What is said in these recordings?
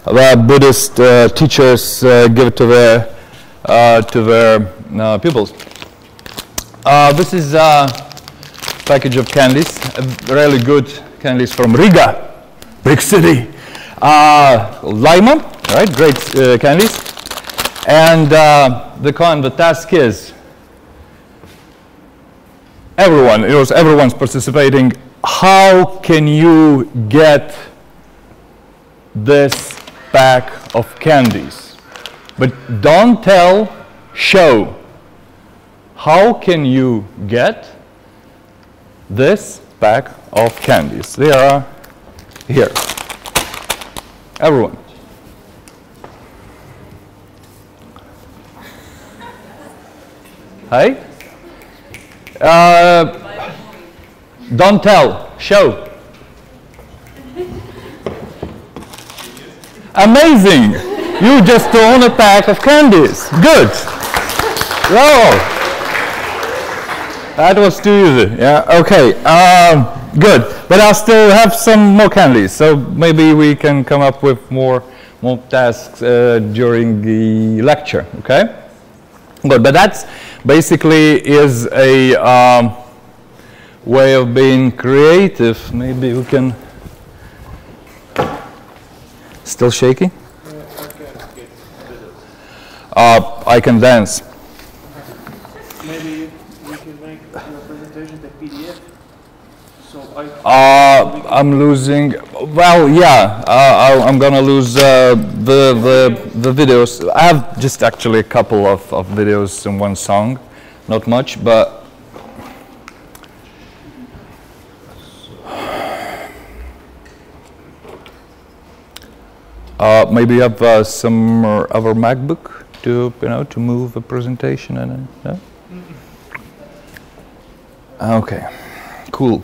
Buddhist teachers give to their pupils. This is a package of candies, really good candies from Riga, big city. Laima, right? Great candies. And the task is everyone's participating. How can you get this pack of candies? But don't tell, show. How can you get this pack of candies? They are here. Everyone. Hi? Don't tell, show. Amazing! You just own a pack of candies. Good. Oh, that was too easy. Yeah. Okay. Good. But I'll still have some more candies, so maybe we can come up with more tasks during the lecture. Okay. Good. But that's basically is a way of being creative. Maybe we can. Still shaky? I can dance. Maybe we can make a presentation to PDF. So I'm losing. Well, yeah, I'm gonna lose the videos. I have just actually a couple of videos in one song, not much, but. Maybe you have some other MacBook to to move a presentation and no? Okay, cool.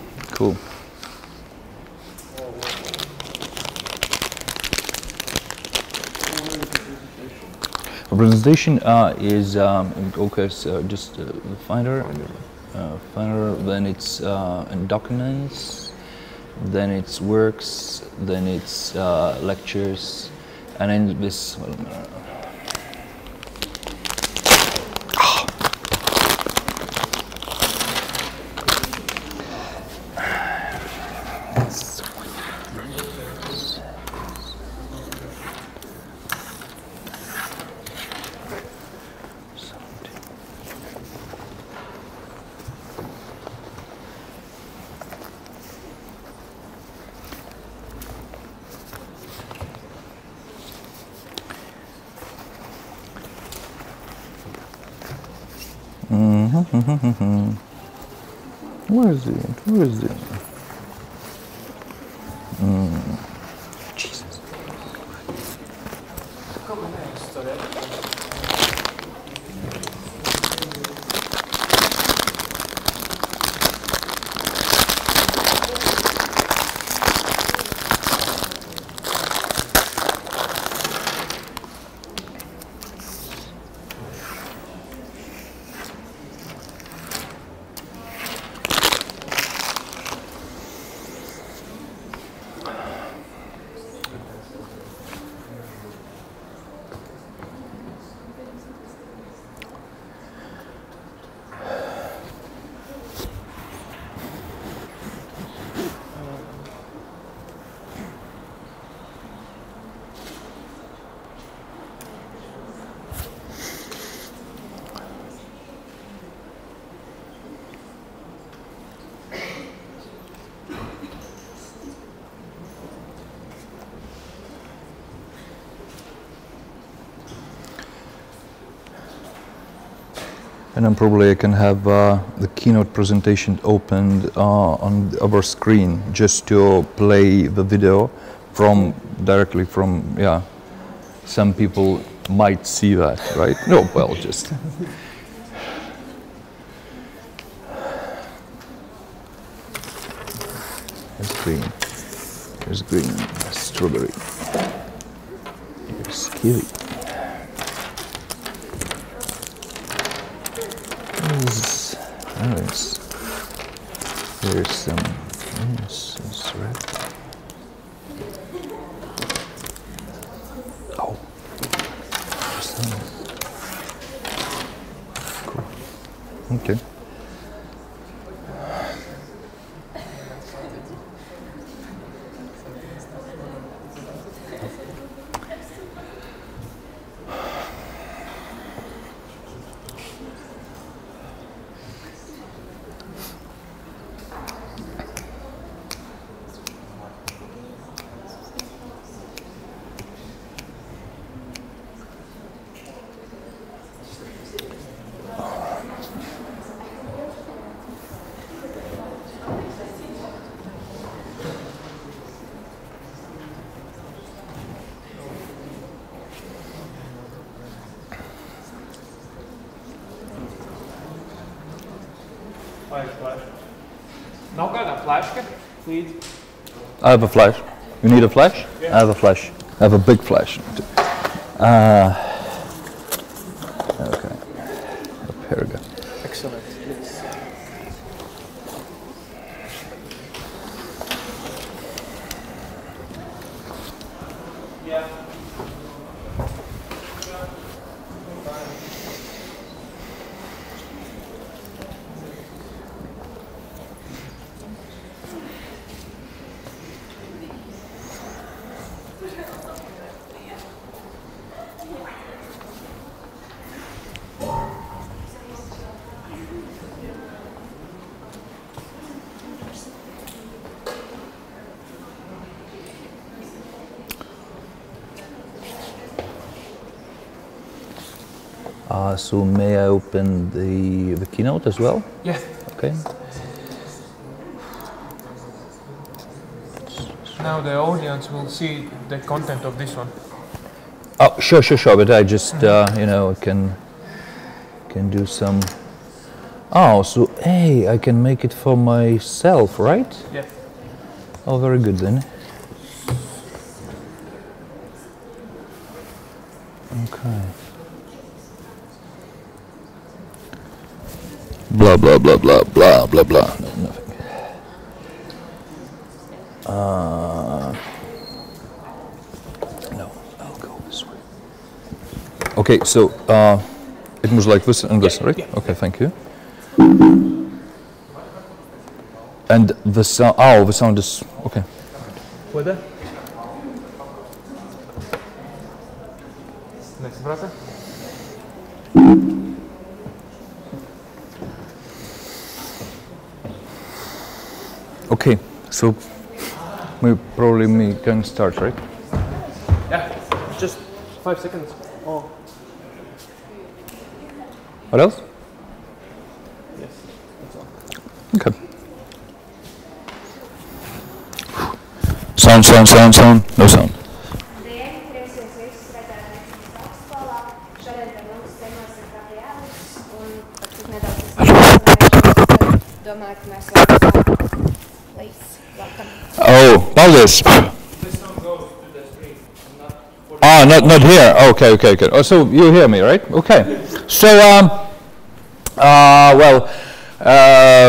A presentation is okay. So just Finder, then it's in Documents. Then it's Works, then it's Lectures, and then this. Where is it? Jesus. And then probably I can have the keynote presentation opened on our screen just to play the video directly from, yeah. Some people might see that, right? No, well, just. There's green, strawberry. There's kiwi. There's some red. Cool. Okay. Nav kādā flashka līdzi? I have a flash. You need a flash? Yeah. I have a flash. I have a big flash. Okay. Here we go. Excellent. Yes. Yeah. So may I open the keynote as well? Yeah. Okay. Now the audience will see the content of this one. Oh, sure. But I just, you know, can do some. Oh, so hey, I can make it for myself, right? Yeah. Oh, very good then. Okay. Blah blah blah blah blah blah blah. No, nothing. No, I'll go this way. Okay, so it moves like this and this, right? Yeah. Okay, thank you. And the sound. Oh, the sound is okay. Вода? Next, brother. Okay, so we probably can start, right? Yeah. Just 5 seconds. Oh. What else? Yes. That's all. Okay. Sound. No sound. Kreativitātes Vidzemes Augstskolā. Šodien par mums ciemos ir Gabrielius un pat cik nedaudz domāju, ka mēs varam sākt. Please, welcome. Oh, paldies. This song goes to the screen. Not here. Okay. Oh, so you hear me, right? Okay. So,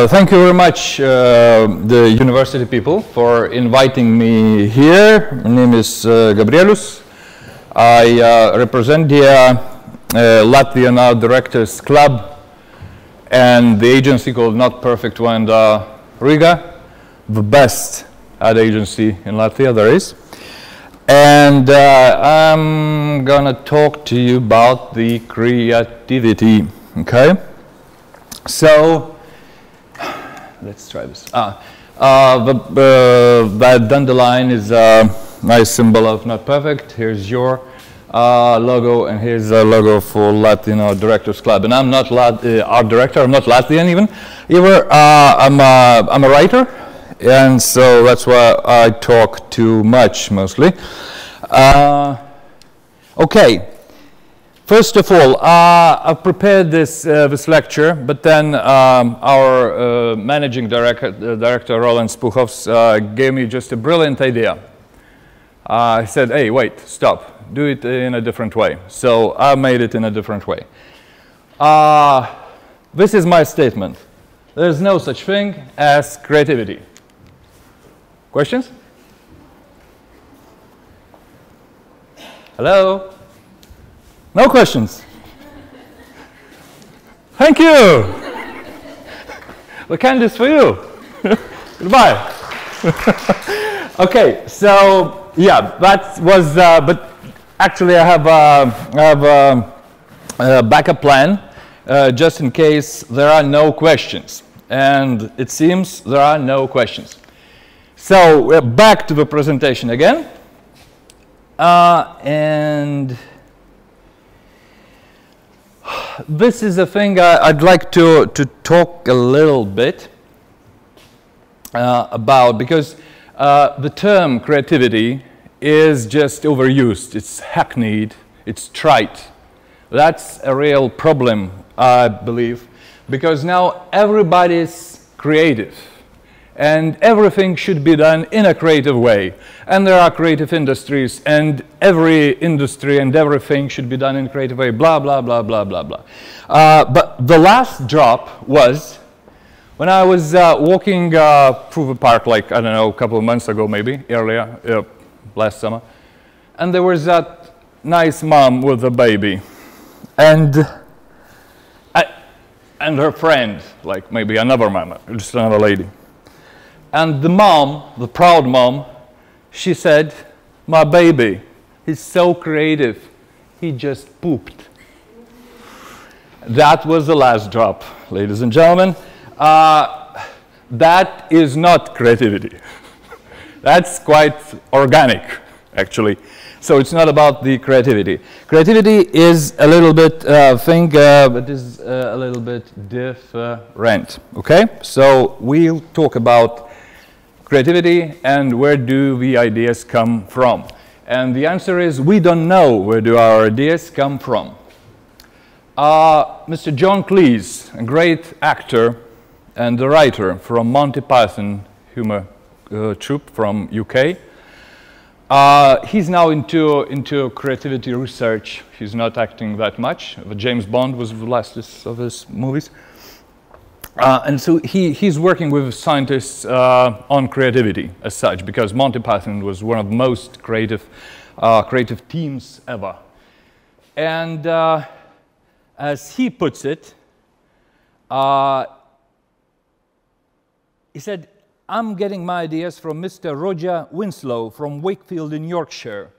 thank you very much, the university people, for inviting me here. My name is Gabrielius. I represent the Latvien Art Directors Club and the agency called Not Perfect One, Riga, the best ad agency in Latvia there is. And I'm gonna talk to you about the creativity, okay? So, let's try this. That dandelion is a nice symbol of Not Perfect. Here's your logo, and here's a logo for Latvien Art Directors Club. And I'm not art director. I'm not Latvian even. I'm a writer, and so that's why I talk too much mostly. Okay. First of all, I've prepared this lecture, but then our managing director Roland Spuchovs gave me just a brilliant idea. He said, hey, wait, stop. Do it in a different way. So I made it in a different way. This is my statement. There's no such thing as creativity. Questions? No questions? Thank you. The candy is for you. Goodbye. Okay, so yeah, that was, but actually I have a backup plan just in case there are no questions. And it seems there are no questions. So we're back to the presentation again. And this is a thing I'd like to talk a little bit about, because the term creativity is just overused. It's hackneyed, it's trite. That's a real problem, I believe, because now everybody's creative. And everything should be done in a creative way. And there are creative industries, and every industry and everything should be done in a creative way, blah, blah, blah, blah, blah, blah. But the last drop was when I was walking through the park, like, I don't know, a couple of months ago maybe, earlier, last summer. And there was that nice mom with a baby. And her friend, like maybe another mom, just another lady. And the mom, the proud mom, she said, "My baby, he's so creative, he just pooped." That was the last drop, ladies and gentlemen. That is not creativity. That's quite organic, actually. So it's not about the creativity. Creativity is a little bit but is a little bit different, okay? So we'll talk about creativity and where do the ideas come from. And the answer is we don't know where do our ideas come from. Mr. John Cleese, a great actor and a writer from Monty Python humor troupe from UK, he's now into creativity research. He's not acting that much. James Bond was the last of his movies. And so he's working with scientists on creativity as such, because Monty Python was one of the most creative teams ever. And as he puts it, he said, "I'm getting my ideas from Mr. Roger Winslow from Wakefield in Yorkshire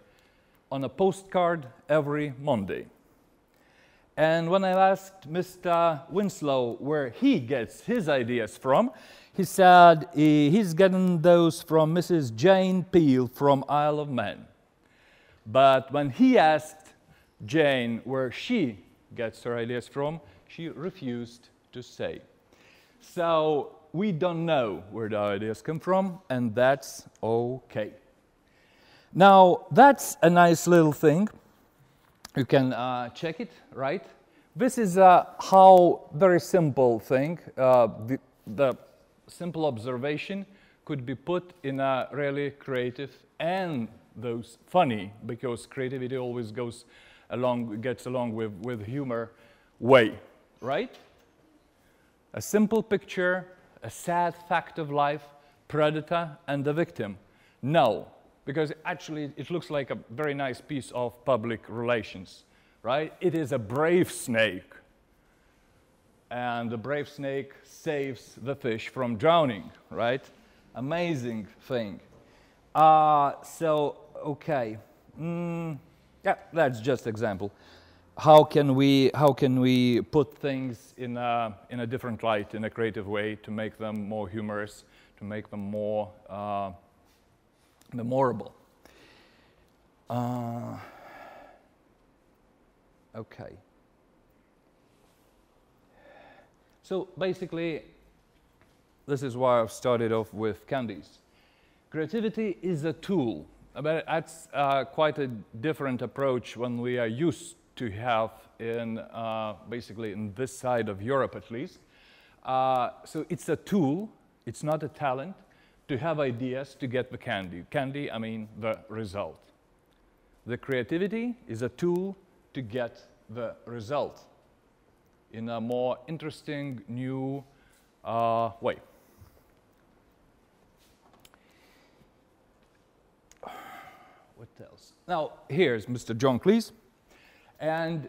on a postcard every Monday." And when I asked Mr. Winslow where he gets his ideas from, he said he's getting those from Mrs. Jane Peel from Isle of Man. But when he asked Jane where she gets her ideas from, she refused to say. So we don't know where the ideas come from, and that's okay. Now, that's a nice little thing. You can check it, right? This is how very simple thing, the simple observation could be put in a really creative and those funny, because creativity always gets along with humor way, right? A simple picture, a sad fact of life, predator and the victim. No. Because actually it looks like a very nice piece of public relations, right? It is a brave snake. And the brave snake saves the fish from drowning, right? Amazing thing. Okay. Yeah, that's just example. How can we put things in a different light, in a creative way, to make them more humorous, to make them more memorable. Okay. So basically, this is why I've started off with candies. Creativity is a tool, but that's quite a different approach when we are used to have in basically in this side of Europe at least. So it's a tool, it's not a talent, to have ideas to get the candy. Candy, I mean the result. The creativity is a tool to get the result in a more interesting, new way. What else? Now, here's Mr. John Cleese. And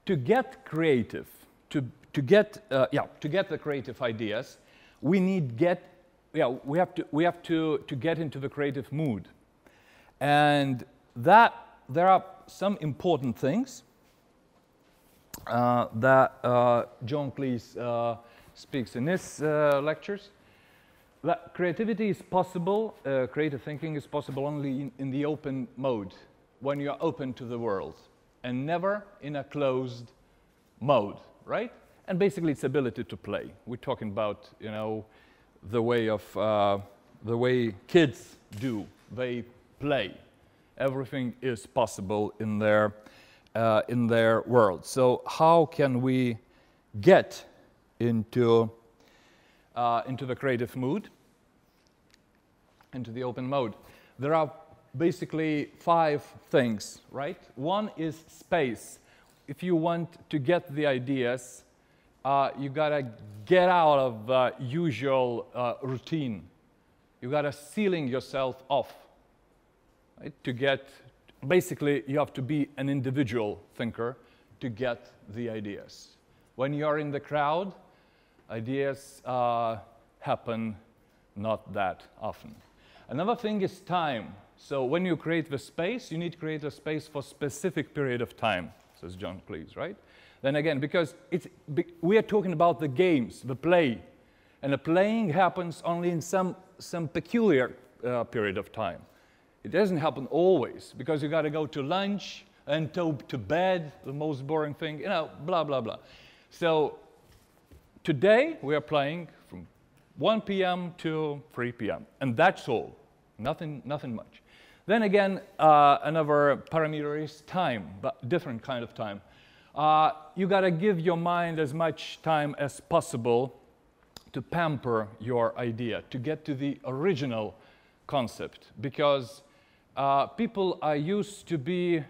to get creative, to get the creative ideas, we have to get into the creative mood. And that there are some important things that John Cleese speaks in his lectures. That creativity is possible, creative thinking is possible only in the open mode, when you're open to the world, and never in a closed mode, right? And basically it's ability to play. We're talking about, you know, the way kids do. They play. Everything is possible in their world. So how can we get into the creative mood, into the open mode? There are basically 5 things, right? One is space. If you want to get the ideas, you gotta get out of usual routine. You gotta ceiling yourself off, right? To get, basically, you have to be an individual thinker to get the ideas. When you're in the crowd, ideas happen not that often. Another thing is time. So when you create the space, you need to create a space for a specific period of time, says John Cleese, right? Then again, because we are talking about the games, the play, and the playing happens only in some peculiar period of time. It doesn't happen always, because you got to go to lunch and to bed, the most boring thing, you know, blah, blah, blah. So today we are playing from 1 p.m. to 3 p.m., and that's all. Nothing much. Then again, another parameter is time, but different kind of time. You got to give your mind as much time as possible to pamper your idea, to get to the original concept, because people are used to be,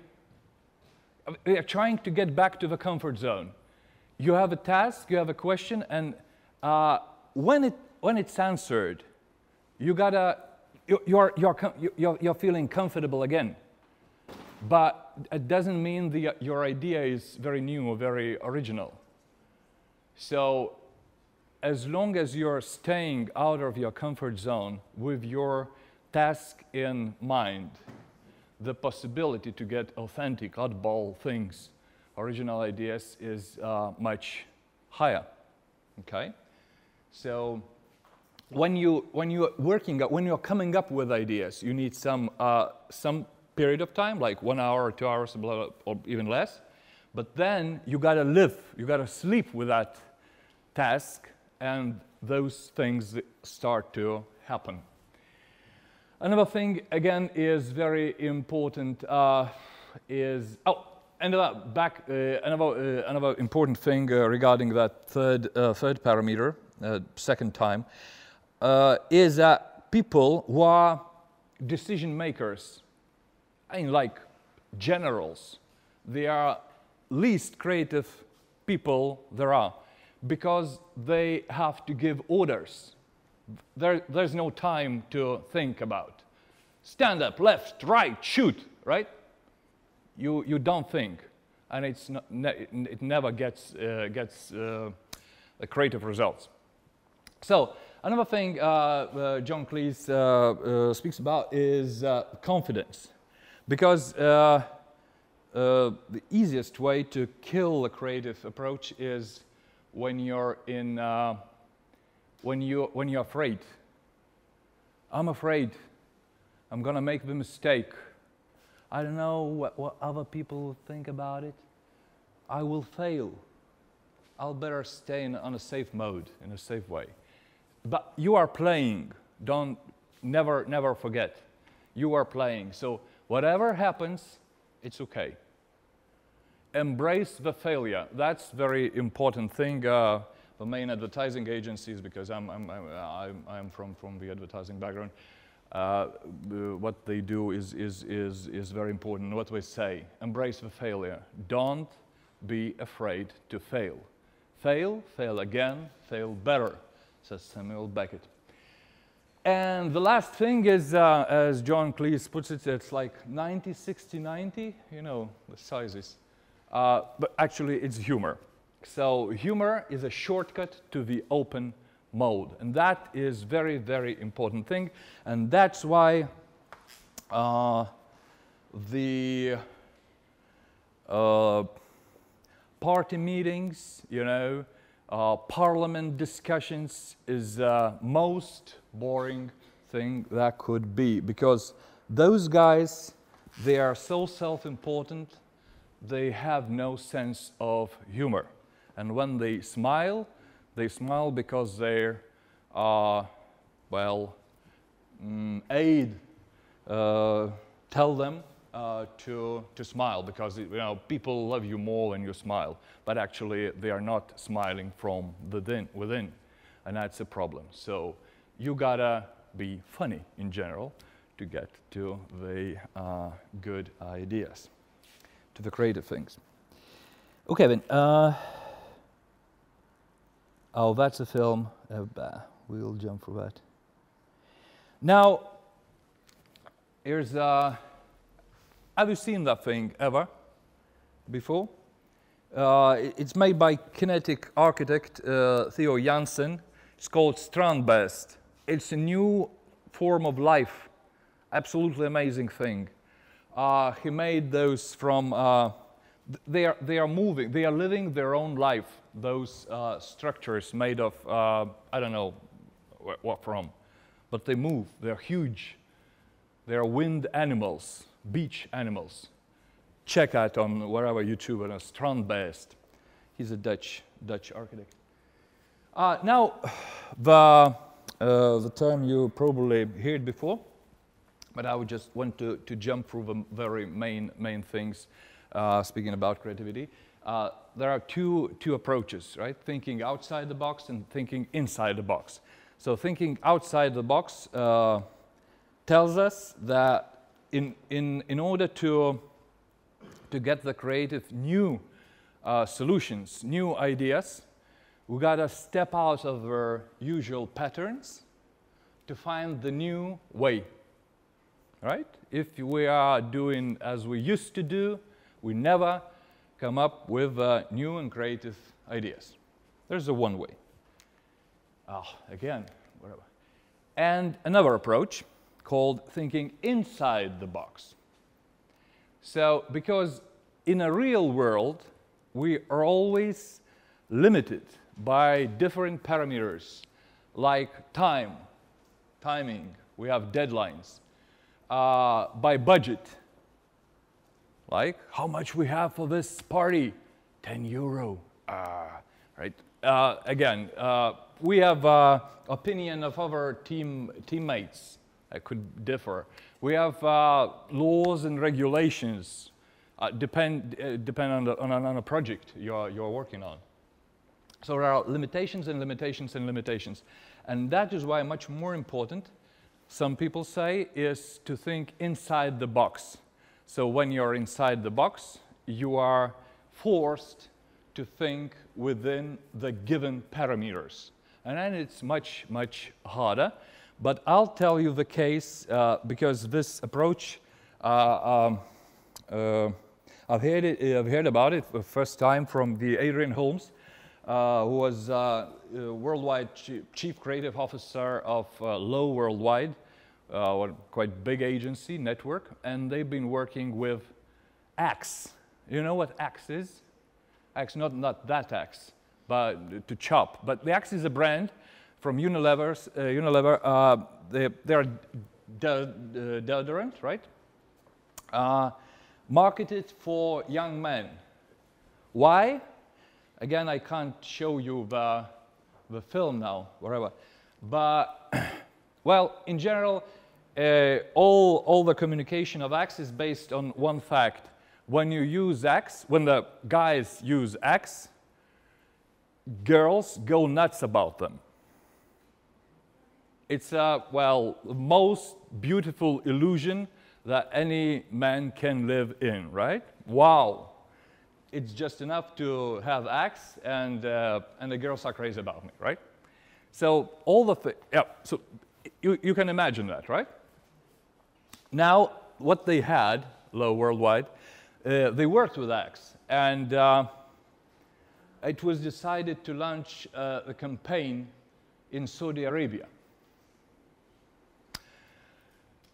they are trying to get back to the comfort zone. You have a task, you have a question, and when it's answered, you gotta, you're feeling comfortable again. But it doesn't mean your idea is very new or very original. So as long as you're staying out of your comfort zone with your task in mind, the possibility to get authentic, oddball things, original ideas is much higher. Okay? So when you're coming up with ideas, you need some period of time, like 1 hour or 2 hours, or even less. But then you gotta live, you gotta sleep with that task, and those things start to happen. Another thing, again, is very important. Another important thing regarding that third parameter, second time, is that people who are decision makers, I mean, like generals, they are least creative people there are, because they have to give orders. There's no time to think about. Stand up, left, right, shoot, right? You don't think, and it never gets creative results. So another thing John Cleese speaks about is confidence, because the easiest way to kill a creative approach is when you're afraid. I'm afraid. I'm gonna make the mistake. I don't know what other people will think about it. I will fail. I'll better stay on a safe mode, in a safe way. But you are playing. Never forget. You are playing. So whatever happens, it's okay. Embrace the failure. That's very important thing. The main advertising agencies, because I'm from the advertising background. What they do is very important. What we say: embrace the failure. Don't be afraid to fail. Fail again, fail better, says Samuel Beckett. And the last thing is, as John Cleese puts it, it's like 90, 60, 90. You know the sizes. but actually it's humor. So humor is a shortcut to the open mode, and that is very, very important thing, and that's why the party meetings, you know, parliament discussions is the most boring thing that could be, because those guys, they are so self-important, they have no sense of humor. And when they smile because they're, well, aid tell them to smile, because you know, people love you more when you smile, but actually they are not smiling from within, and that's a problem. So you gotta be funny in general to get to the good ideas, to the creative things. Okay then, oh, that's a film, we'll jump for that. Now, here's have you seen that thing ever before? It's made by kinetic architect Theo Jansen. It's called Strandbest. It's a new form of life, absolutely amazing thing. He made those from, they are moving, they are living their own life, those structures made of, I don't know what from, but they move, they're huge. They're wind animals, beach animals. Check out on wherever YouTube on Strandbest. He's a Dutch architect. Now, the term you probably heard before, but I would just want to jump through the very main things. Speaking about creativity, there are two approaches, right? Thinking outside the box and thinking inside the box. So thinking outside the box tells us that in order to get the creative new solutions, new ideas, we gotta step out of our usual patterns to find the new way, right? If we are doing as we used to do, we never come up with new and creative ideas. There's a one way. Again, whatever. And another approach called thinking inside the box. So, because in a real world, we are always limited by different parameters, like timing, we have deadlines, by budget, like how much we have for this party, 10 euro, right? Again, we have opinion of our teammates that could differ. We have laws and regulations depend on a project you're working on. So there are limitations and limitations and limitations. And that is why much more important, some people say, is to think inside the box. So when you're inside the box, you are forced to think within the given parameters. And then it's much, much harder. But I'll tell you the case because this approach, I've heard about it the first time from the Adrian Holmes, who was worldwide chief creative officer of Low Worldwide, quite big agency network, and they've been working with axe. You know what axe is? Axe, not that axe, but to chop. But the axe is a brand from Unilever. They're deodorant, right? Marketed for young men. Why? Again, I can't show you the film now, wherever. But, well, in general, all the communication of Axe is based on one fact. When you use Axe, when the guys use Axe, girls go nuts about them. It's well, the most beautiful illusion that any man can live in, right? Wow. It's just enough to have Axe, and the girls are crazy about me, right? So all the so you can imagine that, right? Now, what they had, Low Worldwide, they worked with X, and it was decided to launch a campaign in Saudi Arabia.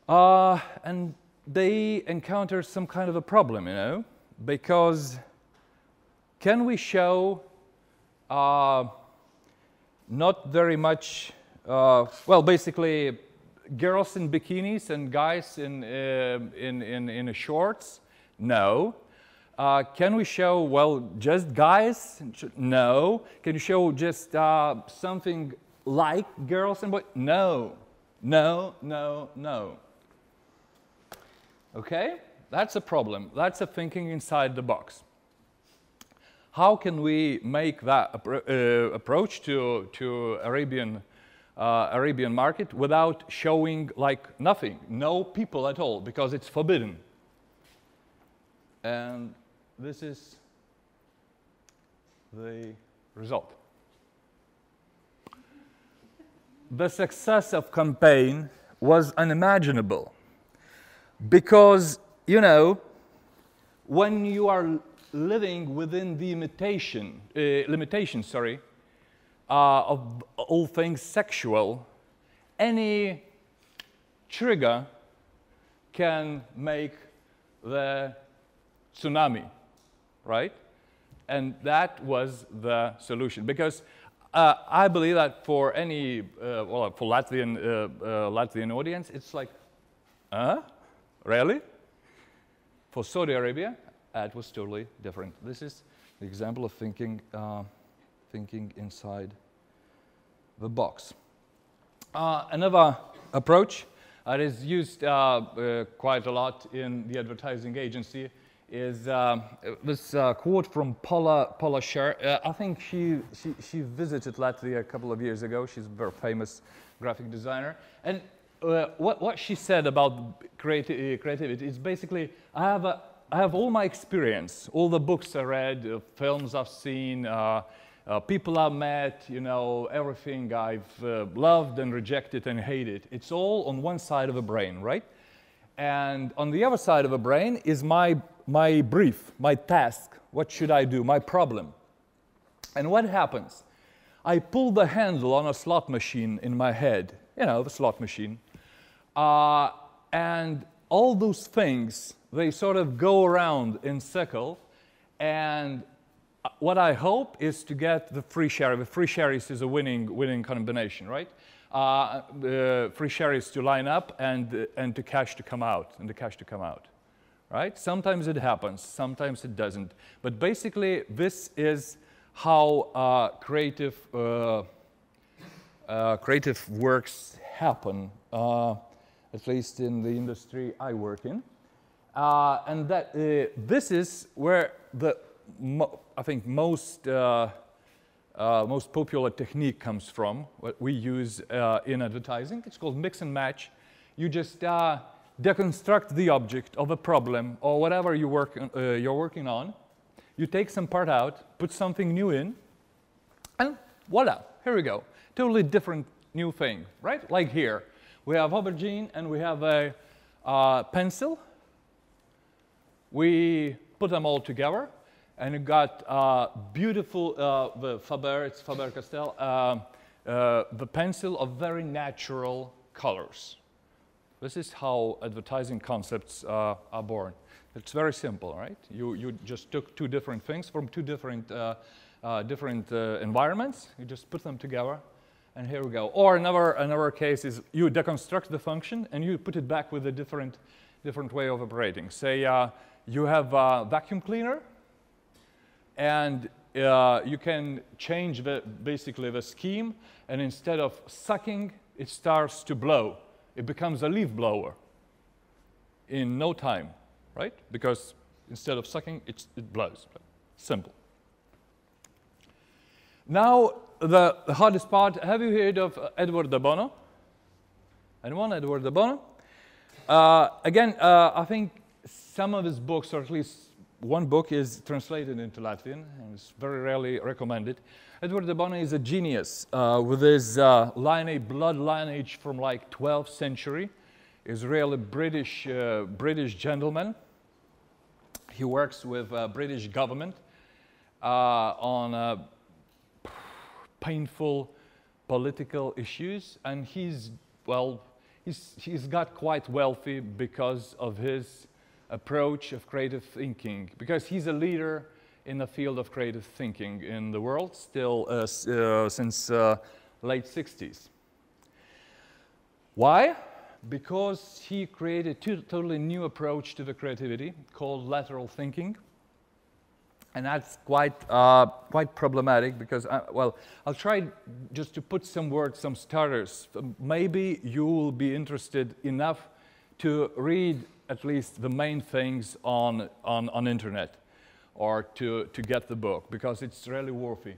And they encountered some kind of a problem, you know, because can we show not very much, well, basically girls in bikinis and guys in shorts? No. Can we show, well, just guys? No. Can you show just something like girls and boys? No. No, no, no. Okay? That's a problem. That's a thinking inside the box. How can we make that approach to Arabian market without showing like nothing, no people at all, because it's forbidden? And this is the result. The success of campaign was unimaginable because, you know, when you are living within the limitation of all things sexual, any trigger can make the tsunami, right? And that was the solution, because I believe that for any, well, for Latvian audience, it's like, really? For Saudi Arabia, it was totally different. This is the example of thinking inside the box. Another approach that is used quite a lot in the advertising agency is this quote from Paula Scher. I think she visited Latvia a couple of years ago. She's a very famous graphic designer. And what she said about creativity is basically, I have all my experience, all the books I read, films I've seen, people I've met, you know, everything I've loved and rejected and hated. It's all on one side of the brain, right? And on the other side of the brain is my brief, my task. What should I do? My problem. And what happens? I pull the handle on a slot machine in my head, you know, the slot machine, and all those things, they sort of go around in circle, and what I hope is to get the free share. The free share is a winning combination, right? Free share is to line up and the cash to come out, right? Sometimes it happens, sometimes it doesn't. But basically, this is how creative works happen, at least in the industry I work in. And that this is where I think most popular technique comes from, what we use in advertising. It's called mix and match. You just deconstruct the object of a problem or whatever you're working on. You take some part out, put something new in, and voila, here we go. Totally different new thing, right? Like here, we have aubergine and we have a pencil. We put them all together, and you got beautiful, the it's Faber-Castell, the pencil of very natural colors. This is how advertising concepts are born. It's very simple, right? You just took two different things from two different environments. You just put them together, and here we go. Or another case is you deconstruct the function and you put it back with a different way of operating. Say you have a vacuum cleaner, and you can change basically the scheme, and instead of sucking, it starts to blow. It becomes a leaf blower in no time, right? Because instead of sucking, it blows. Simple. Now, the hardest part. Have you heard of Edward de Bono? Anyone? Edward de Bono? Again, I think some of his books, or at least one book, is translated into Latvian, and it's very rarely recommended. Edward de Bono is a genius with his blood lineage from like 12th century. He's really British gentleman. He works with British government on painful political issues, and he's got quite wealthy because of his approach of creative thinking, because he's a leader in the field of creative thinking in the world still since late 60s. Why? Because he created a totally new approach to the creativity called lateral thinking. And that's quite problematic because, well, I'll try just to put some words, some starters. Maybe you will be interested enough to read at least the main things on internet or to get the book, because it's really worthy.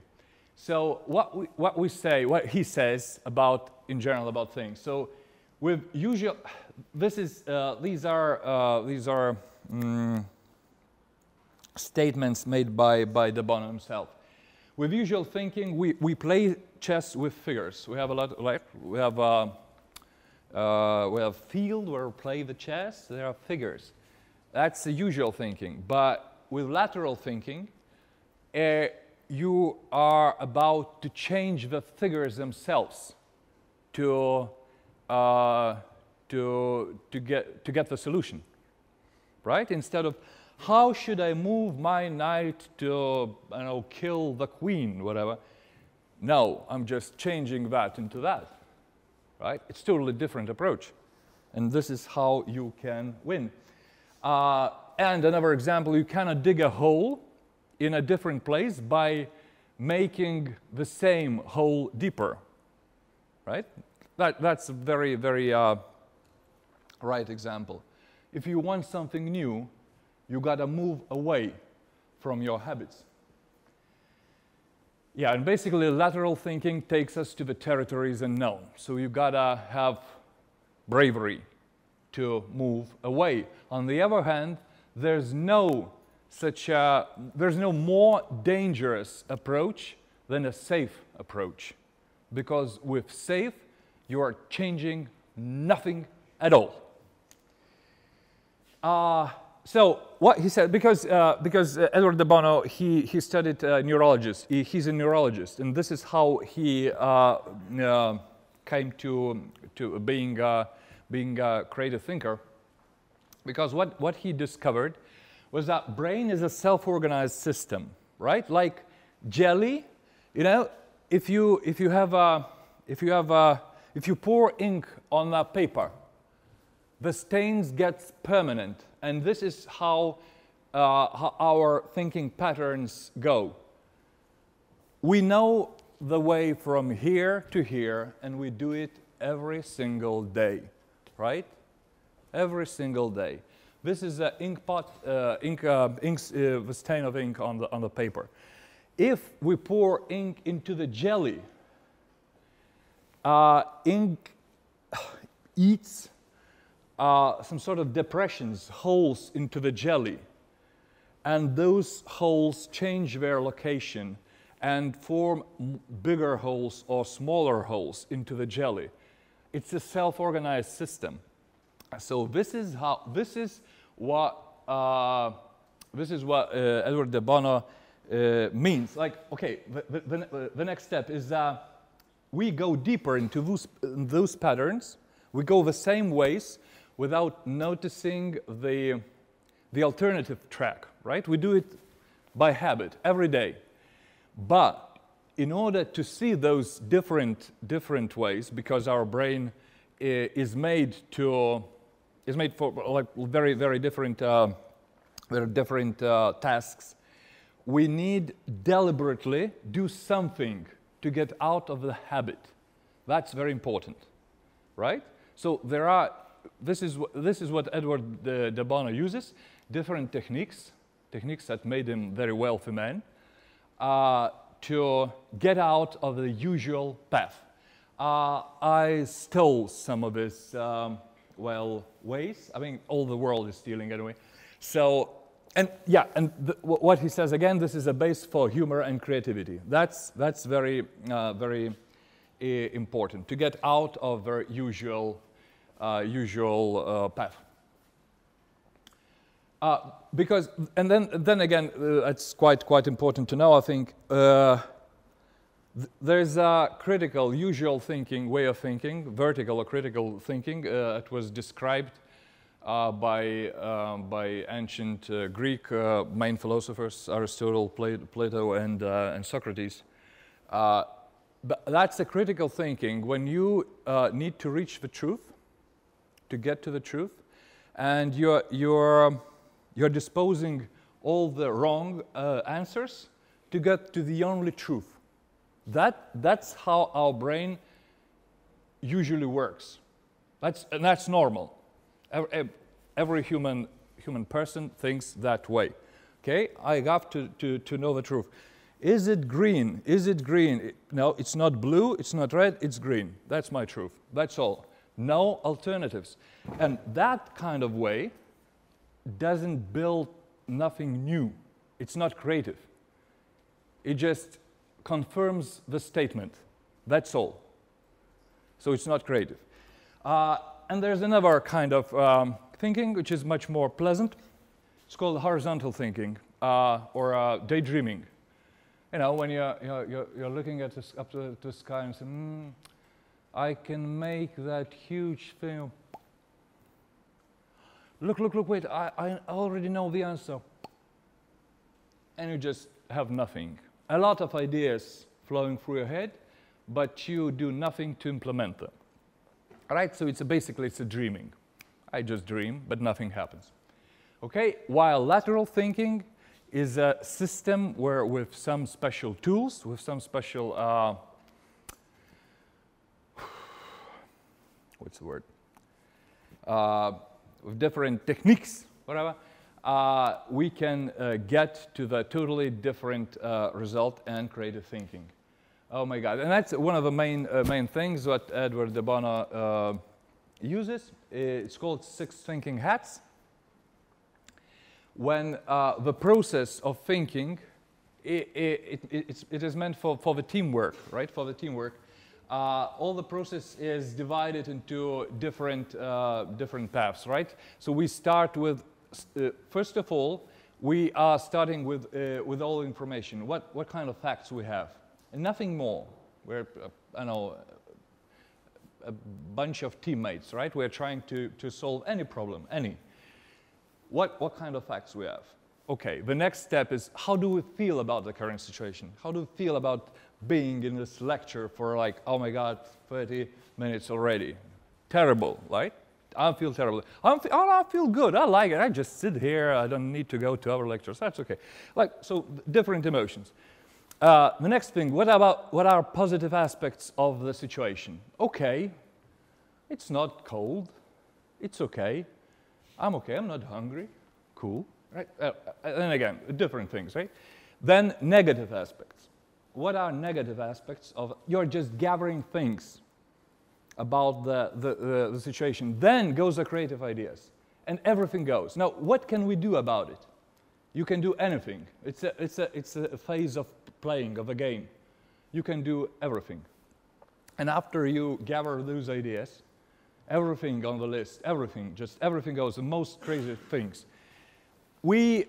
So what he says about, in general, about things. So with usual, these are statements made by De Bono himself. With usual thinking, we play chess with figures. We have a lot, like we have field where we play the chess. There are figures. That's the usual thinking. But with lateral thinking, you are about to change the figures themselves to get the solution, right? Instead of how should I move my knight to, I don't know, kill the queen, whatever. No, I'm just changing that into that, right? It's totally different approach. And this is how you can win. And another example, you cannot dig a hole in a different place by making the same hole deeper, right? That's a very, very right example. If you want something new, you got to move away from your habits. Yeah, and basically lateral thinking takes us to the territories unknown. So you got to have bravery to move away. On the other hand, there's no more dangerous approach than a safe approach. Because with safe, you are changing nothing at all. So what he said, because Edward de Bono, he studied neurologist. He's a neurologist, and this is how he came to being a creative thinker. Because what he discovered was that brain is a self-organized system, right? Like jelly, you know, if you pour ink on a paper, the stains get permanent, and this is how our thinking patterns go. We know the way from here to here, and we do it every single day, right? Every single day. This is an ink pot, the stain of ink on the paper. If we pour ink into the jelly, ink eats some sort of depressions, holes into the jelly, and those holes change their location and form bigger holes or smaller holes into the jelly. It's a self-organized system. So this is what Edward de Bono means. Like, okay, the next step is we go deeper into those patterns. We go the same ways without noticing the alternative track, right? We do it by habit every day. But in order to see those different ways, because our brain is made for like very different tasks, we need deliberately do something to get out of the habit. That's very important, right? So this is what Edward de Bono uses, different techniques that made him a very wealthy man, to get out of the usual path. I stole some of his, ways. I mean, all the world is stealing anyway. So, and yeah, and what he says again, this is a base for humor and creativity. That's very important, to get out of the usual path. Because, and then again, it's quite important to know, I think, there's a critical, usual thinking, way of thinking, vertical or critical thinking. It was described by ancient Greek main philosophers, Aristotle, Plato, and Socrates. But that's a critical thinking when you need to reach the truth, to get to the truth, and you're disposing all the wrong answers to get to the only truth. That's how our brain usually works. That's normal. Every human person thinks that way. Okay, I have to know the truth. Is it green? Is it green? No, it's not blue, it's not red, it's green. That's my truth. That's all. No alternatives. And that kind of way doesn't build nothing new. It's not creative. It just confirms the statement. That's all. So it's not creative. And there's another kind of thinking which is much more pleasant. It's called horizontal thinking or daydreaming. You know, when you're looking at this, up to the sky and say, I can make that huge thing. Look, wait, I already know the answer. And you just have nothing. A lot of ideas flowing through your head, but you do nothing to implement them. All right, so basically it's a dreaming. I just dream, but nothing happens. Okay, while lateral thinking is a system where with some special tools, with some special, what's the word? With different techniques, whatever, we can get to the totally different result and creative thinking. Oh my God, and that's one of the main things that Edward de Bono uses. It's called 6 thinking hats. When the process of thinking, it is meant for the teamwork, right? For the teamwork. All the process is divided into different paths, right? So we start with, first of all, we are starting with all information. What kind of facts we have, and nothing more. We're, I know, a bunch of teammates, right? We're trying to solve any problem, any. What kind of facts we have? Okay, the next step is how do we feel about the current situation? How do we feel about being in this lecture for like, oh my God, 30 minutes already? Terrible, right? I feel terrible. I feel good, I like it. I just sit here, I don't need to go to other lectures, that's okay. Like, so different emotions. The next thing, what are positive aspects of the situation? Okay, it's not cold, it's okay. I'm okay, I'm not hungry, cool, right? And again, different things, right? Then negative aspects. What are negative aspects of, you're just gathering things about the situation. Then goes the creative ideas, and everything goes. Now, what can we do about it? You can do anything. It's a phase of playing, of a game. You can do everything. And after you gather those ideas, everything on the list, everything, just everything goes, the most crazy things. We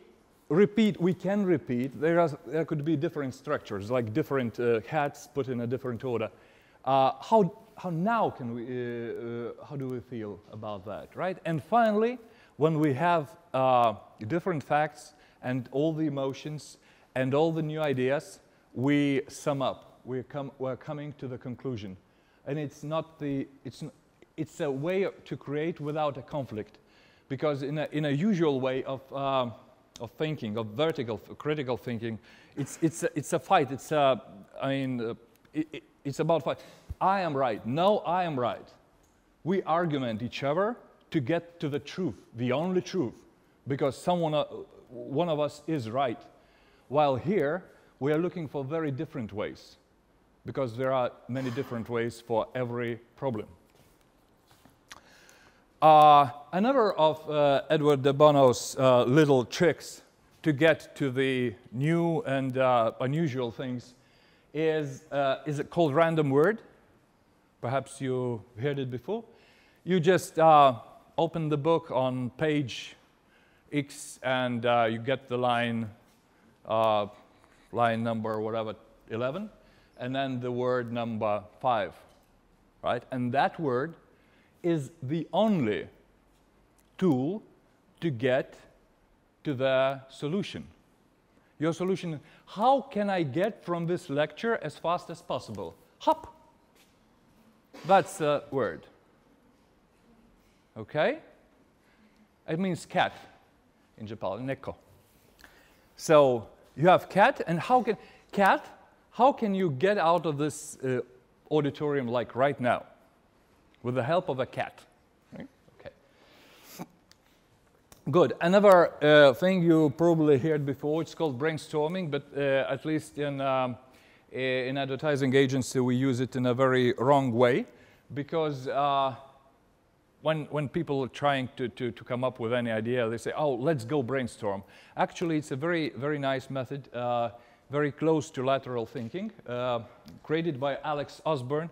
can repeat, there could be different structures, like different hats put in a different order. How now can we, how do we feel about that, right? And finally, when we have different facts and all the emotions and all the new ideas, we sum up, we're coming to the conclusion. And it's a way to create without a conflict, because in a usual way of thinking, of vertical, critical thinking, it's a fight. It's it's about fight. I am right. No, I am right. We argument each other to get to the truth, the only truth, because one of us is right. While here, we are looking for very different ways, because there are many different ways for every problem. Another of Edward de Bono's little tricks to get to the new and unusual things is it called random word? Perhaps you heard it before. You just open the book on page X, and you get the line number, whatever, 11, and then the word number 5, right? And that word is the only tool to get to the solution. Your solution, how can I get from this lecture as fast as possible? Hop. That's the word. Okay? It means cat in Japan, neko. So you have cat, and how can you get out of this auditorium like right now? With the help of a cat. Right? Okay. Good. Another thing you probably heard before, it's called brainstorming, but at least in advertising agency we use it in a very wrong way, because when people are trying to come up with any idea, they say, oh, let's go brainstorm. Actually, it's a very, very nice method, very close to lateral thinking, created by Alex Osborne,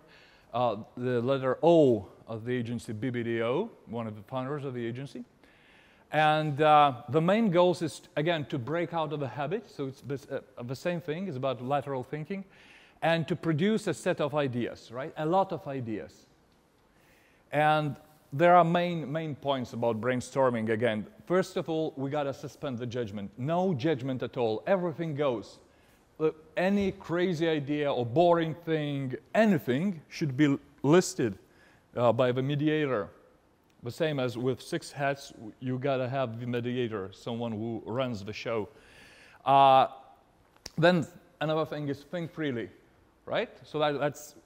the letter O of the agency, BBDO, one of the founders of the agency. And the main goal is, again, to break out of a habit. So it's the same thing, it's about lateral thinking, and to produce a set of ideas, right? A lot of ideas. And there are main points about brainstorming again. First of all, we got to suspend the judgment. No judgment at all. Everything goes. Any crazy idea or boring thing, anything should be listed by the mediator. The same as with 6 hats, you got to have the mediator, someone who runs the show. Then another thing is think freely. Right? So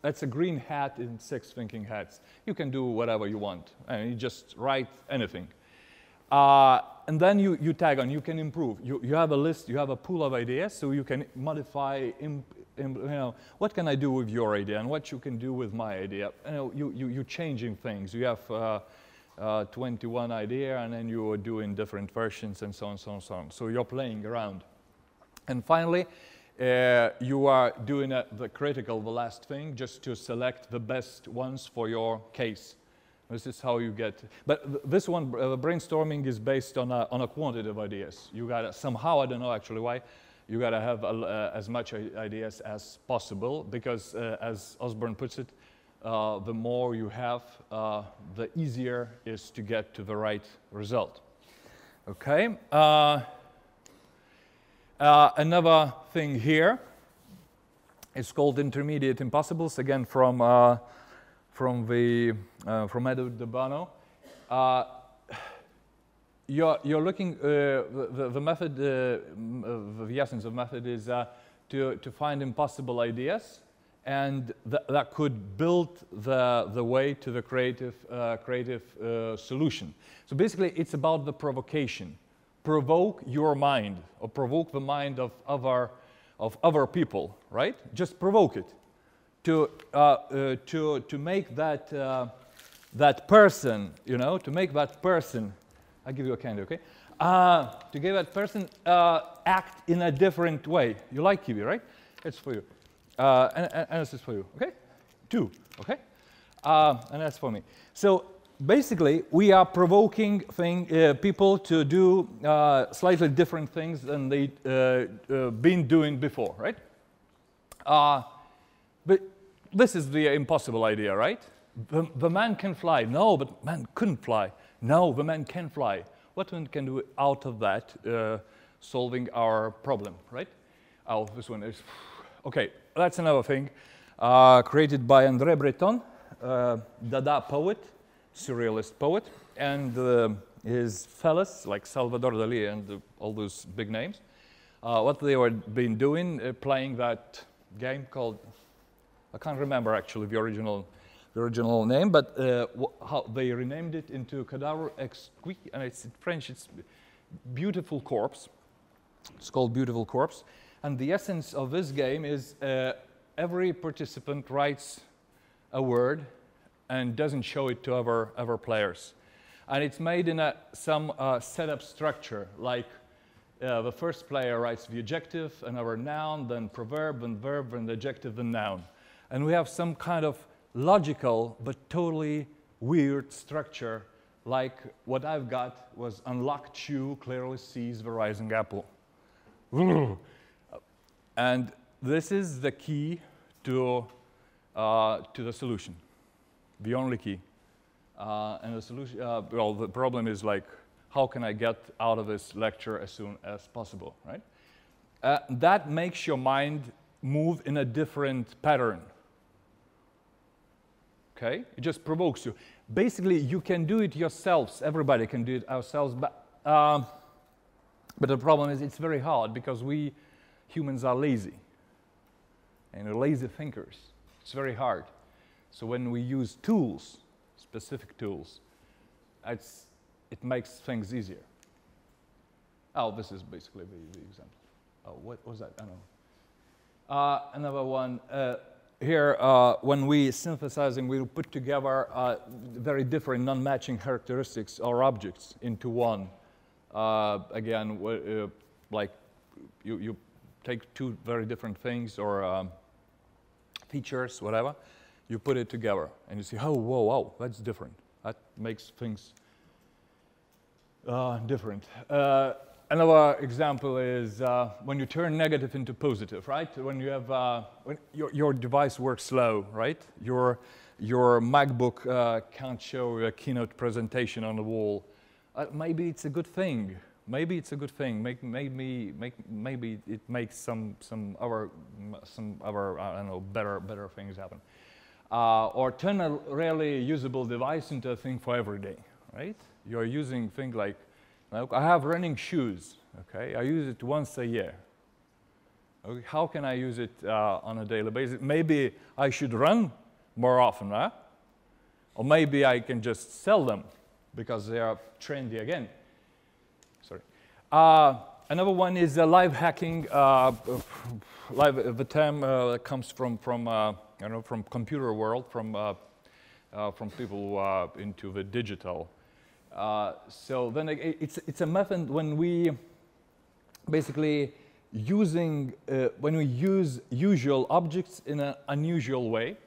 that's a green hat in 6 thinking hats. You can do whatever you want. I mean, you just write anything. And then you tag on, you can improve. You have a list, you have a pool of ideas, so you can modify, you know, what can I do with your idea and what you can do with my idea. You know, you're changing things. You have 21 idea, and then you are doing different versions and so on, so on, so on. So you're playing around. And finally, you are doing the last thing, just to select the best ones for your case. This is how you get. But this one, brainstorming, is based on a quantity of ideas. You gotta somehow, I don't know actually why, you gotta have as much ideas as possible, because as Osborne puts it, the more you have, the easier it is to get to the right result. Okay. Another thing here is called intermediate impossibles, again from Edward de Bono. You're looking, the method, the essence of method is to find impossible ideas, and that could build the way to the creative solution. So basically, it's about the provocation. Provoke your mind, or provoke the mind of other people, right? Just provoke it to make that person, you know, to make that person. I'll give you a candy, okay? To give that person act in a different way. You like kiwi, right? It's for you, and this is for you, okay? 2, okay? And that's for me. So basically, we are provoking people to do slightly different things than they've been doing before, right? But this is the impossible idea, right? The man can fly. No, but man couldn't fly. No, the man can fly. What one can do out of that, solving our problem, right? Oh, this one is... Okay, that's another thing. Created by André Breton, Dada poet, surrealist poet, and his fellas like Salvador Dali and all those big names. What they were been doing, playing that game called, I can't remember actually the original name, but how they renamed it into Cadavre Exquis, and it's in French, it's Beautiful Corpse. It's called Beautiful Corpse. And the essence of this game is every participant writes a word and doesn't show it to other players. And it's made in some setup structure, like the first player writes the adjective, another noun, then proverb, and verb, and adjective, and noun. And we have some kind of logical but totally weird structure like what I've got was unlocked shoe clearly sees the rising apple. And this is the key to the solution, the only key. And the solution, well, the problem is like, how can I get out of this lecture as soon as possible, right? That makes your mind move in a different pattern. Okay? It just provokes you. Basically, you can do it yourselves. Everybody can do it ourselves. But the problem is it's very hard because we humans are lazy. And we're lazy thinkers. It's very hard. So when we use tools, specific tools, it makes things easier. Oh, this is basically the example. Oh, what was that? I don't know. Another one. Here, when we synthesizing, we put together very different non-matching characteristics or objects into one. Again, like you take two very different things or features, whatever, you put it together, and you see, oh, whoa, that's different. That makes things different. Another example is when you turn negative into positive, right? When you have when your device works slow, right? Your MacBook can't show a keynote presentation on the wall. Maybe it's a good thing. Maybe it's a good thing. Maybe it makes some other I don't know better things happen. Or turn a rarely usable device into a thing for every day, right? You're using things like I have running shoes, okay? I use it once a year. Okay, how can I use it on a daily basis? Maybe I should run more often, huh? Or maybe I can just sell them because they are trendy again. Sorry. Another one is live hacking. The term comes from you know, from computer world, from people who are into the digital. So then it's a method when we basically when we use usual objects in an unusual way.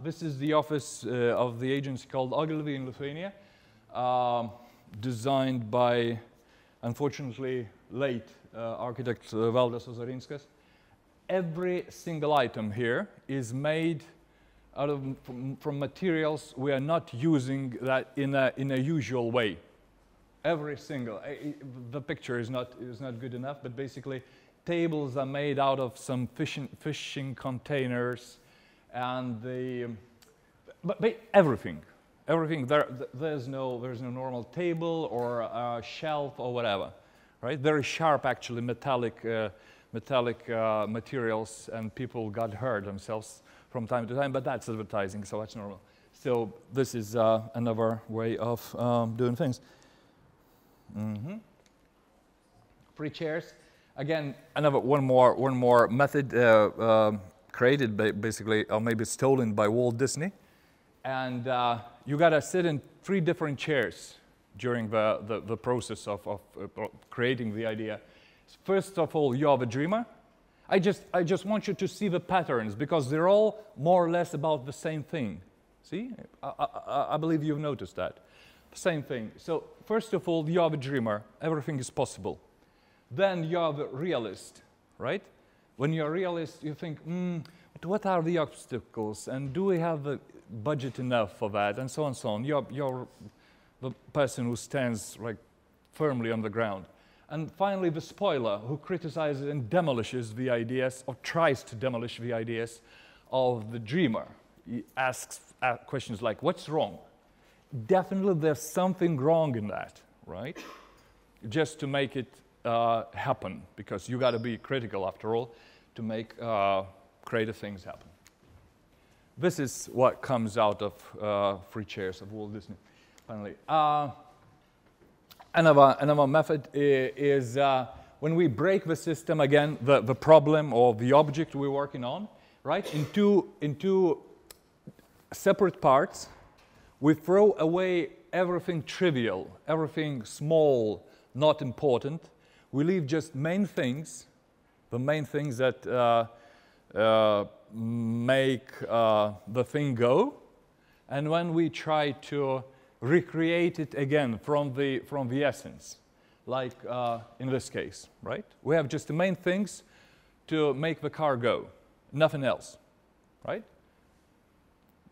This is the office of the agency called Ogilvy in Lithuania, designed by, unfortunately, late architect Valdas Ozarinskas. Every single item here is made out of from materials we are not using that in a usual way. Every single the picture is not good enough, but basically tables are made out of some fishing containers, and but everything there's no normal table or a shelf or whatever, right? Very sharp, actually, metallic materials, and people got hurt themselves from time to time, but that's advertising, so that's normal. So this is another way of doing things. Free chairs. Again, one more method created basically, or maybe stolen by Walt Disney. And you gotta sit in 3 different chairs during the process of creating the idea. First of all, you are the dreamer. I just want you to see the patterns, because they're all more or less about the same thing. See? I believe you've noticed that. Same thing. So first of all, you are the dreamer. Everything is possible. Then you are the realist, right? When you're a realist, you think, but what are the obstacles? And do we have the budget enough for that? And so on and so on. You're the person who stands like firmly on the ground. And finally, the spoiler, who criticizes and demolishes the ideas, or tries to demolish the ideas of the dreamer. He asks questions like, what's wrong? Definitely there's something wrong in that, right? Just to make it happen, because you got to be critical, after all, to make creative things happen. This is what comes out of Free Chairs of Walt Disney, finally. Another method is when we break the system, again, the problem or the object we're working on, right, into separate parts. We throw away everything trivial, everything small, not important. We leave just main things, the main things that make the thing go. and when we try to recreate it again from the essence, like in this case, right? We have just the main things to make the car go, nothing else, right?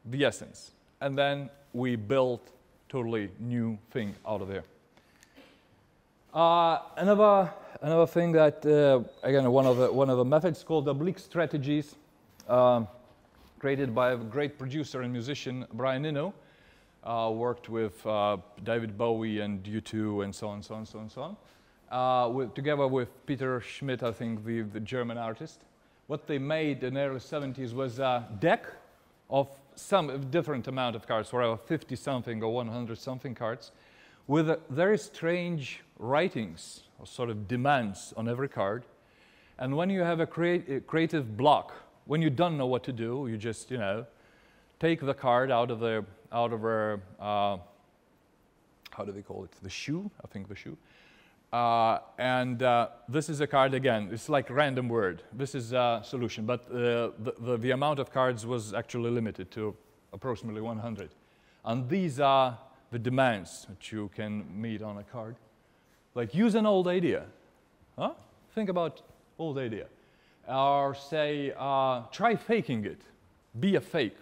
The essence. And then we build totally new thing out of there. Another thing that, again, one of the methods called oblique strategies, created by a great producer and musician, Brian Eno, worked with David Bowie and U2 and so on, so on, so on, so on. Together with Peter Schmidt, I think, the German artist. What they made in the early 70s was a deck of some different amount of cards, whatever, 50-something or 100-something cards, with very strange writings, or sort of demands on every card. And when you have a creative block, when you don't know what to do, you just, you know, take the card out of how do they call it? The shoe, I think the shoe. This is a card again. It's like a random word. This is a solution, but the amount of cards was actually limited to approximately 100. And these are the demands that you can meet on a card. Like use an old idea. Huh? Think about old idea. Or say, try faking it. Be a fake,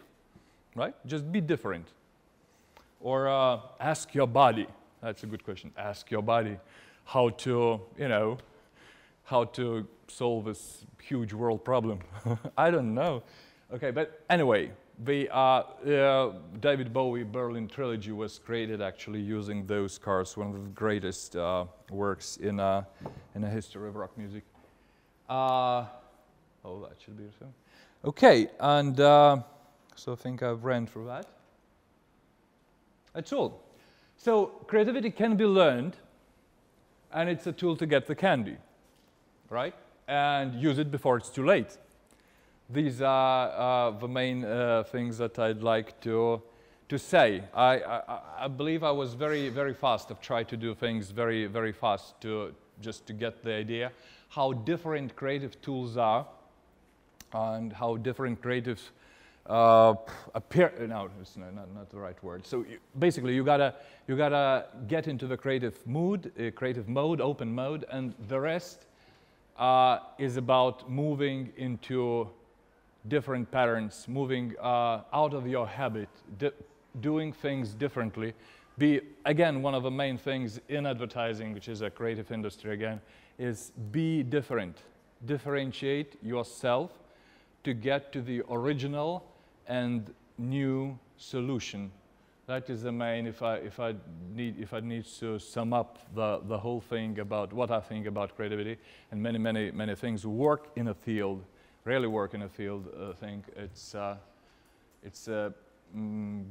right? Just be different. Or ask your body. That's a good question. Ask your body how to, you know, how to solve this huge world problem. I don't know. Okay, but anyway, the David Bowie Berlin Trilogy was created actually using those cards, one of the greatest works in the history of rock music. Oh, that should be so. Okay, and so I think I've ran through that. That's all. So creativity can be learned, and it's a tool to get the candy, right? And use it before it's too late. These are the main things that I'd like to say. I believe I was very, very fast. I've tried to do things very, very fast just to get the idea how different creative tools are and how different creative appear. No, it's not the right word. So basically, you gotta get into the creative mood, creative mode, open mode, and the rest is about moving into different patterns, moving out of your habit, doing things differently. Again, one of the main things in advertising, which is a creative industry again, is be different. Differentiate yourself to get to the original and new solution. That is the main, if I need to sum up the whole thing about what I think about creativity, and many things work in a field, rarely work in a field thing. It's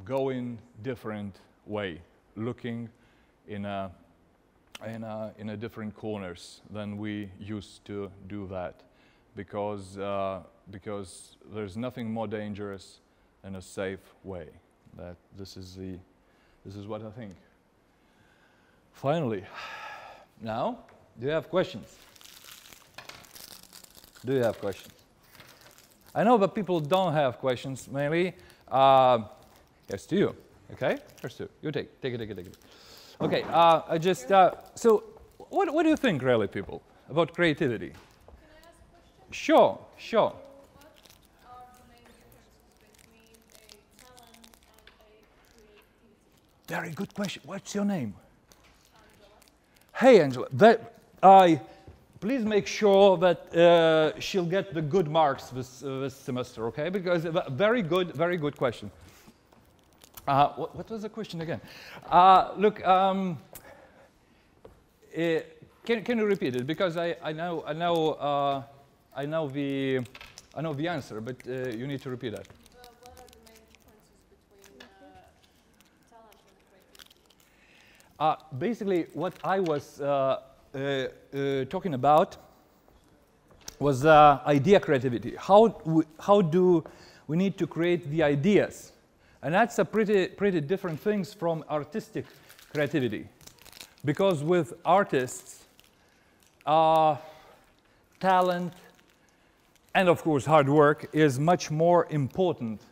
going different way, looking in a different corners than we used to do that, because there's nothing more dangerous than a safe way. That this is what I think. Finally, now, do you have questions? Do you have questions? I know that people don't have questions, maybe. Here's to you, okay? Here's to you. You take it. Okay, I just, so what do you think, really, people, about creativity? Can I ask a question? Sure. What are the main differences between a talent and a creativity? Very good question. What's your name? Angela. Hey, Angela. Please make sure that she'll get the good marks this semester, okay? Because very good question. What was the question again? Look, can you repeat it? Because I know the answer, but you need to repeat that. What are the main differences between talent and creativity? Basically, what I was talking about was idea creativity. How do we need to create the ideas? And that's a pretty different things from artistic creativity. Because with artists, talent and of course hard work is much more important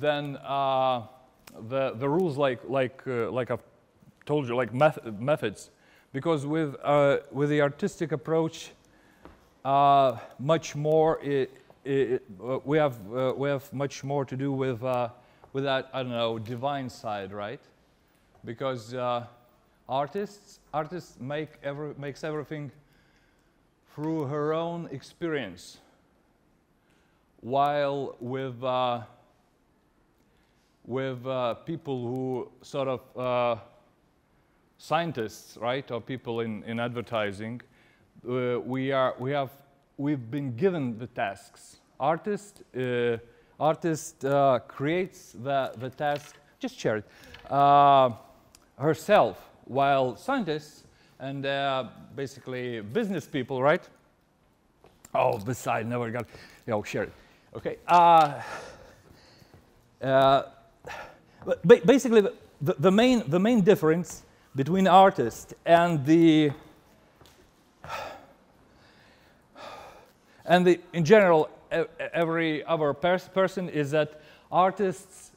than the rules like I've told you, like methods, because with the artistic approach, much more we have much more to do with that, I don't know, divine side, right? Because artists makes everything through her own experience, while with people who sort of scientists, right, or people in advertising, we've been given the tasks. Artist creates the task, just share it, herself, while scientists and basically business people, right? Oh, this side never got, share it. Okay. But basically, the main difference between artists and in general every other person is that artists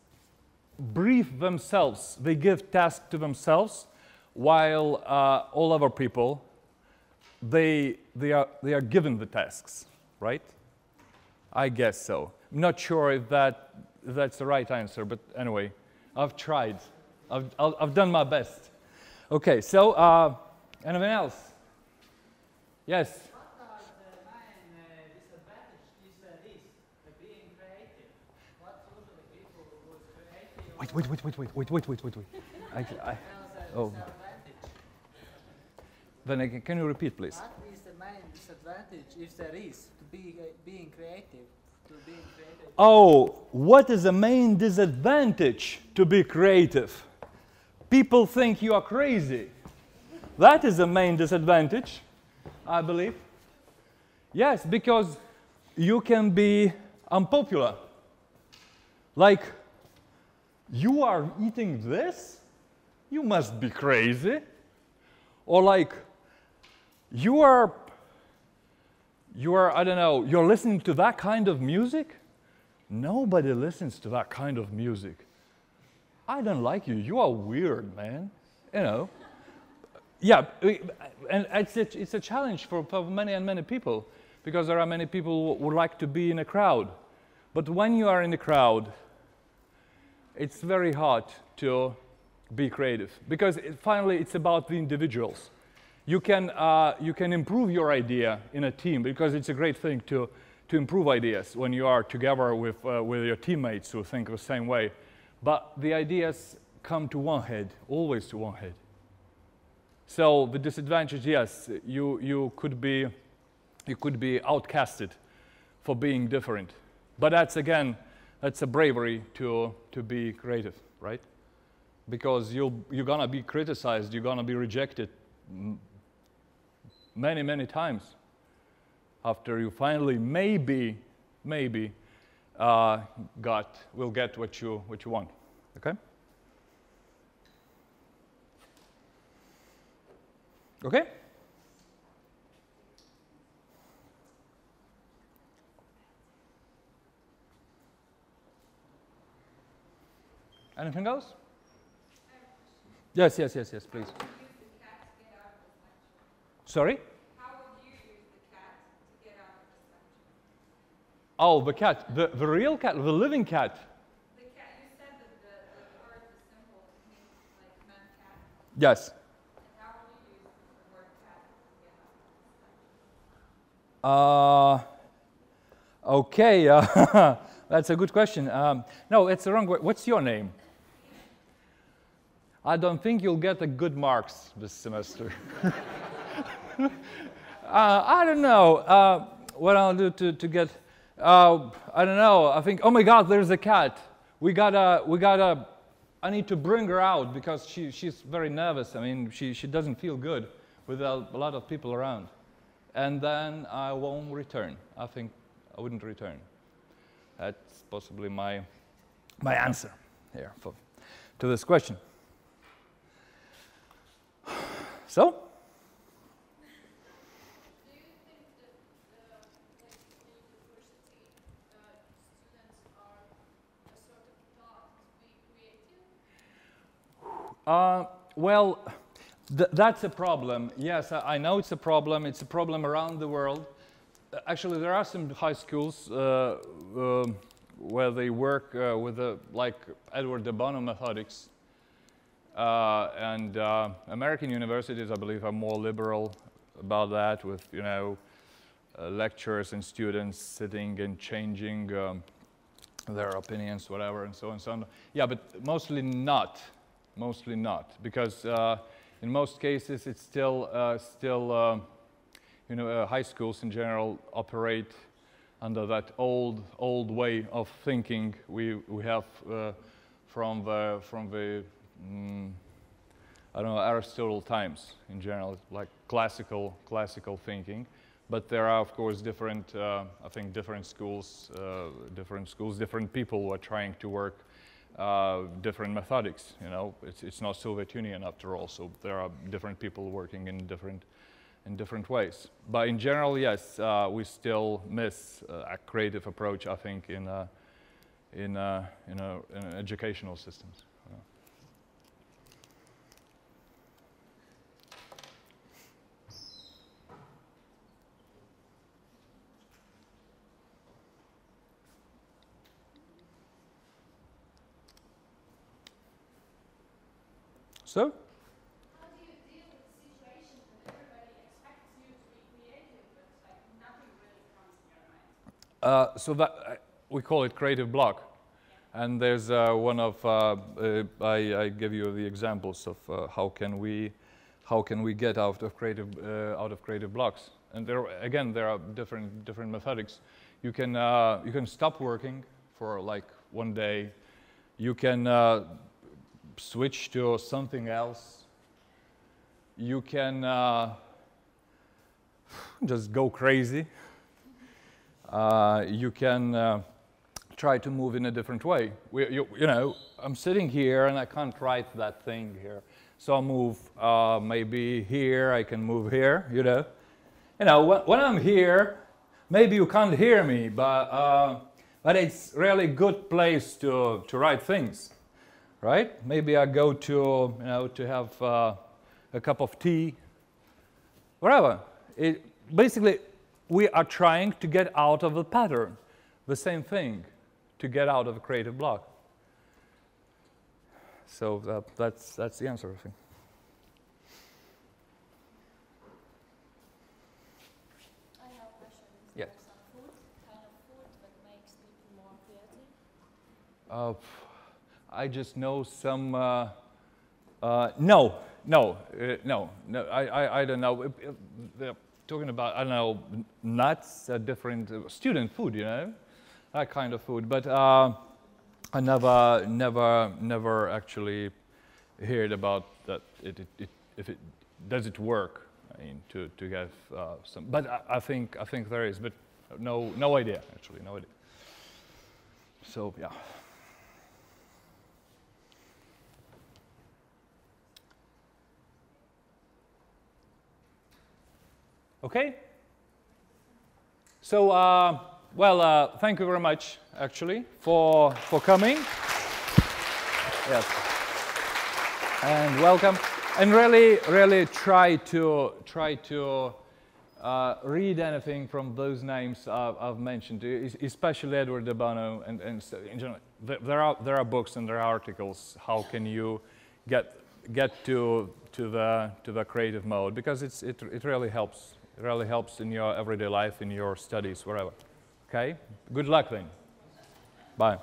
brief themselves, they give tasks to themselves, while all other people they are given the tasks, right? I guess so. I'm not sure if that's the right answer, but anyway, I've tried. I've done my best. Okay, so anything else? Yes. What are the main disadvantages of being creative? What usually people who creative? Wait. Oh. Then again, can you repeat, please? What is the main disadvantage, if there is, to being creative? Oh, what is the main disadvantage to be creative? People think you are crazy. That is the main disadvantage, I believe. Yes, because you can be unpopular. Like, you are eating this? You must be crazy. Or like, you are, I don't know, you're listening to that kind of music? Nobody listens to that kind of music. I don't like you. You are weird, man. You know. Yeah, and it's a challenge for many people, because there are many people who would like to be in a crowd. But when you are in a crowd, it's very hard to be creative, because finally it's about the individuals. You can improve your idea in a team, because it's a great thing to improve ideas when you are together with your teammates who think the same way. But the ideas come to one head, always to one head. So the disadvantage, yes, you could be outcasted for being different. But that's a bravery to be creative, right? Because you're gonna be criticized, you're gonna be rejected many times after you finally maybe will get what you want. Okay? Okay? Anything else? Yes, please. Sorry? How would you use the cat to get out of this lecture? Oh, the cat. The real cat, the living cat. The cat, you said that the word is simple, it means like man cat. Yes. And how would you use the word cat to get out of this lecture? Okay, that's a good question. No, it's the wrong word. What's your name? I don't think you'll get the good marks this semester. I don't know what I'll do to get. I don't know. I think. Oh my God, there's a cat. We gotta. I need to bring her out because she's very nervous. I mean, she doesn't feel good with a lot of people around. And then I won't return. I think I wouldn't return. That's possibly my answer here to this question. So. Do you think that like in university students are sort of taught to be creative, Well, that's a problem. Yes, I know it's a problem. It's a problem around the world. Actually, there are some high schools where they work with like Edward de Bono methodics. And American universities, I believe, are more liberal about that, with, you know, lecturers and students sitting and changing their opinions, whatever, and so on and so on. Yeah, but mostly not. Mostly not, because in most cases it's still, you know, high schools in general operate under that old way of thinking we have from the I don't know, Aristotle times in general, like classical thinking. But there are, of course, different, I think, different schools, different people who are trying to work different methodics. You know, it's not Soviet Union after all, so there are different people working in different ways. But in general, yes, we still miss a creative approach, I think, in educational systems. So? How do you deal with situations when everybody expects you to be creative, but like nothing really comes to your mind? So that we call it creative block, and there's one of I give you the examples of how can we get out of creative blocks. And there are different methodics. You can stop working for like one day. You can switch to something else. You can just go crazy. You can try to move in a different way. You know, I'm sitting here and I can't write that thing here, so I'll move maybe here. I can move here. You know, when I'm here, maybe you can't hear me, but it's really good place to write things. Right? Maybe I go to, you know, to have a cup of tea, whatever. Basically, we are trying to get out of the pattern, the same thing, to get out of a creative block. So that's the answer, I think. I have a question. Is Yeah. there some kind of food that makes people more creative? I just know some. No. I don't know. They're talking about, I don't know, nuts, different student food, you know, that kind of food. But I never actually heard about that. Does it work? I mean, to get some. But I think there is, but no idea actually, no idea. So yeah. Okay. So, thank you very much, actually, for coming. Yes. And welcome. And really try to read anything from those names I've mentioned, especially Edward de Bono, and so in general. There are books and there are articles. How can you get to the creative mode? Because it really helps. It really helps in your everyday life, in your studies, wherever. Okay? Good luck then. Bye.